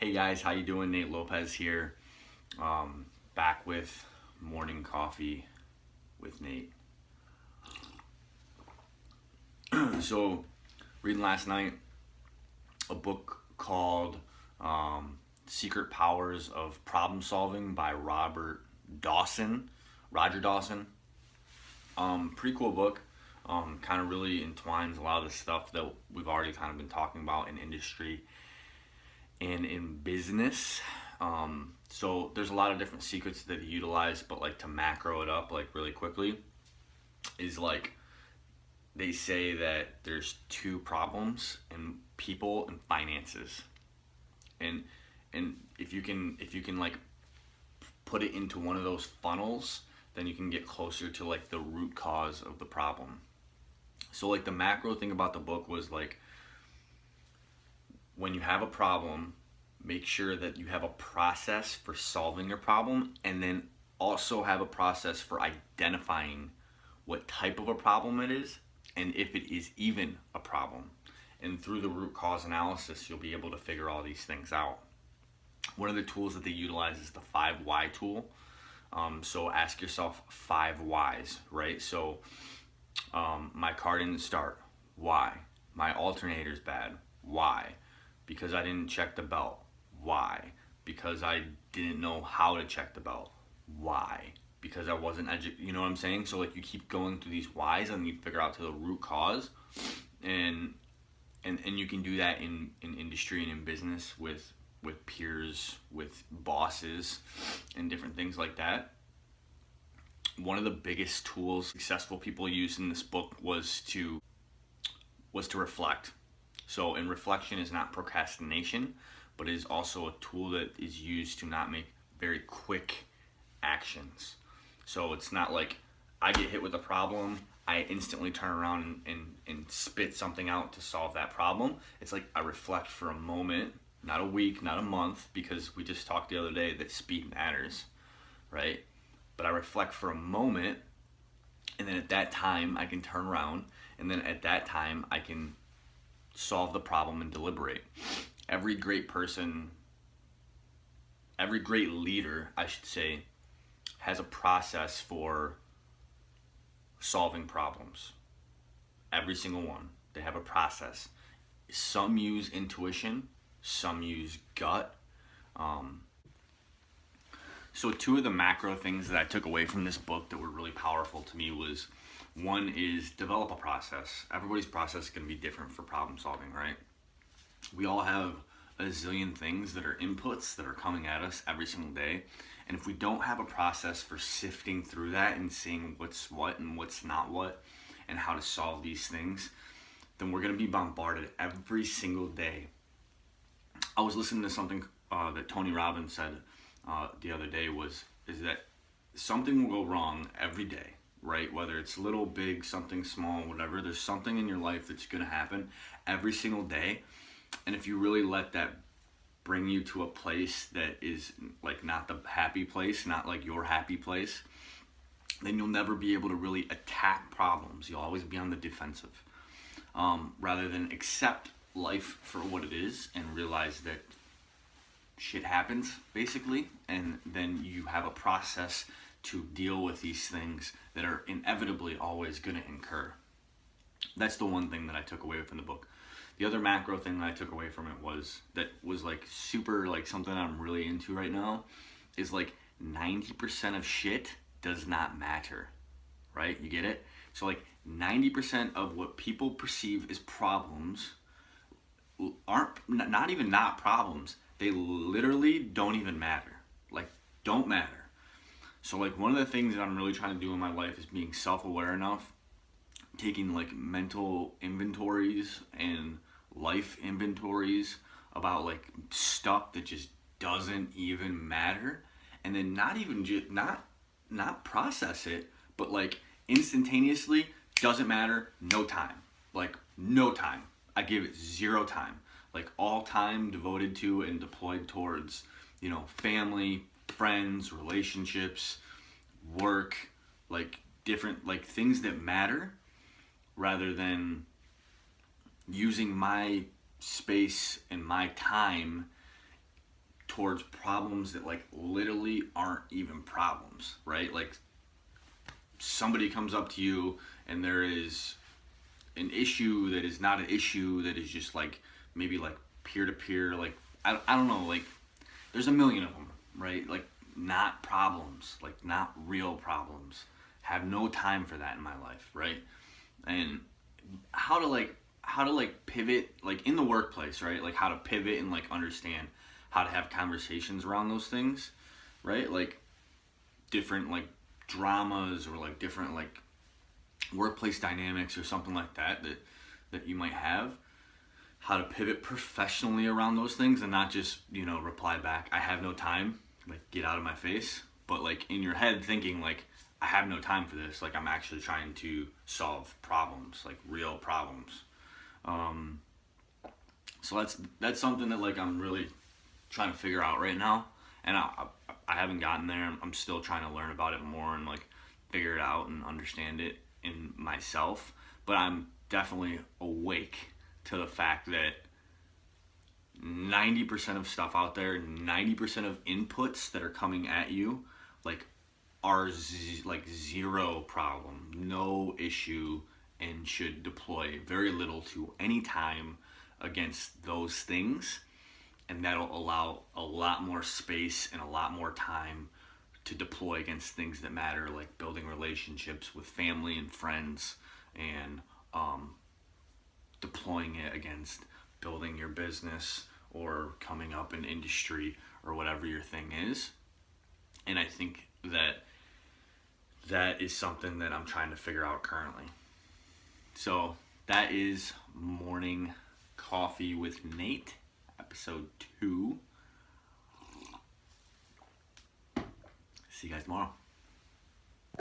Hey guys, how you doing? Nate Lopez here. Back with morning coffee with Nate. So, reading last night a book called Secret Powers of Problem Solving by Roger Dawson. Pretty cool book. Kind of really entwines a lot of the stuff that we've already kind of been talking about in industry and in business. So there's a lot of different secrets that he utilized, but like to macro it up like really quickly is like they say that there's two problems in people and finances. And if you can like put it into one of those funnels, then you can get closer to like the root cause of the problem. So like the macro thing about the book was like when you have a problem, make sure that you have a process for solving your problem, and then also have a process for identifying what type of a problem it is and if it is even a problem. And through the root cause analysis, you'll be able to figure all these things out. One of the tools that they utilize is the 5 why tool. So ask yourself 5 whys, right? So my car didn't start. Why? My alternator's bad. Why? Because I didn't check the belt. Why? Because I didn't know how to check the belt. Why? Because I wasn't you know what I'm saying? So like you keep going through these whys and you figure out to the root cause, and you can do that in industry and in business with peers, with bosses, and different things like that. One of the biggest tools successful people used in this book was to reflect. So, and reflection is not procrastination, but it is also a tool that is used to not make very quick actions. So it's not like I get hit with a problem, I instantly turn around and spit something out to solve that problem. It's like I reflect for a moment, not a week, not a month, because we just talked the other day that speed matters, right? But I reflect for a moment, and then at that time I can turn around, and then at that time I can solve the problem and deliberate. Every great person, every great leader, I should say, has a process for solving problems. Every single one. They have a process. Some use intuition, some use gut. So two of the macro things that I took away from this book that were really powerful to me was, one is develop a process. Everybody's process is going to be different for problem solving, right? We all have a zillion things that are inputs that are coming at us every single day. And if we don't have a process for sifting through that and seeing what's what and what's not what and how to solve these things, then we're going to be bombarded every single day. I was listening to something that Tony Robbins said the other day is that something will go wrong every day, right? Whether it's little, big, something small, whatever, there's something in your life that's going to happen every single day. And if you really let that bring you to a place that is like not the happy place, not like your happy place, then you'll never be able to really attack problems. You'll always be on the defensive, rather than accept life for what it is and realize that shit happens, basically, and then you have a process to deal with these things that are inevitably always going to incur. That's the one thing that I took away from the book. The other macro thing that I took away from it was like super, like something I'm really into right now, is like 90% of shit does not matter, right? You get it? So like 90% of what people perceive as problems aren't not even not problems. They literally don't even matter. Like, don't matter. So like one of the things that I'm really trying to do in my life is being self-aware enough, taking like mental inventories and life inventories about like stuff that just doesn't even matter, and then not even just not process it, but like instantaneously, doesn't matter, no time. Like no time. I give it 0 time. Like all time devoted to and deployed towards, you know, family, friends, relationships, work, like different like things that matter, rather than using my space and my time towards problems that like literally aren't even problems, right? Like somebody comes up to you and there is an issue that is not an issue, that is just like maybe like peer to peer, like I don't know, like there's a million of them, right? Like not problems, like not real problems. Have no time for that in my life, right? And how to like pivot, like in the workplace, right? Like how to pivot and like understand how to have conversations around those things, right? Like different like dramas or like different like workplace dynamics or something like that you might have. How to pivot professionally around those things and not just, you know, reply back, I have no time, like get out of my face, but like in your head thinking like, I have no time for this, like I'm actually trying to solve problems, like real problems. So that's something that like I'm really trying to figure out right now, and I haven't gotten there. I'm still trying to learn about it more and like figure it out and understand it in myself. But I'm definitely awake to the fact that 90% of stuff out there, 90% of inputs that are coming at you, like are like zero problem, no issue, and should deploy very little to any time against those things. And that'll allow a lot more space and a lot more time to deploy against things that matter, like building relationships with family and friends, and deploying it against building your business or coming up in industry or whatever your thing is. And I think that is something that I'm trying to figure out currently. So that is Morning Coffee with Nate, episode 2. See you guys tomorrow.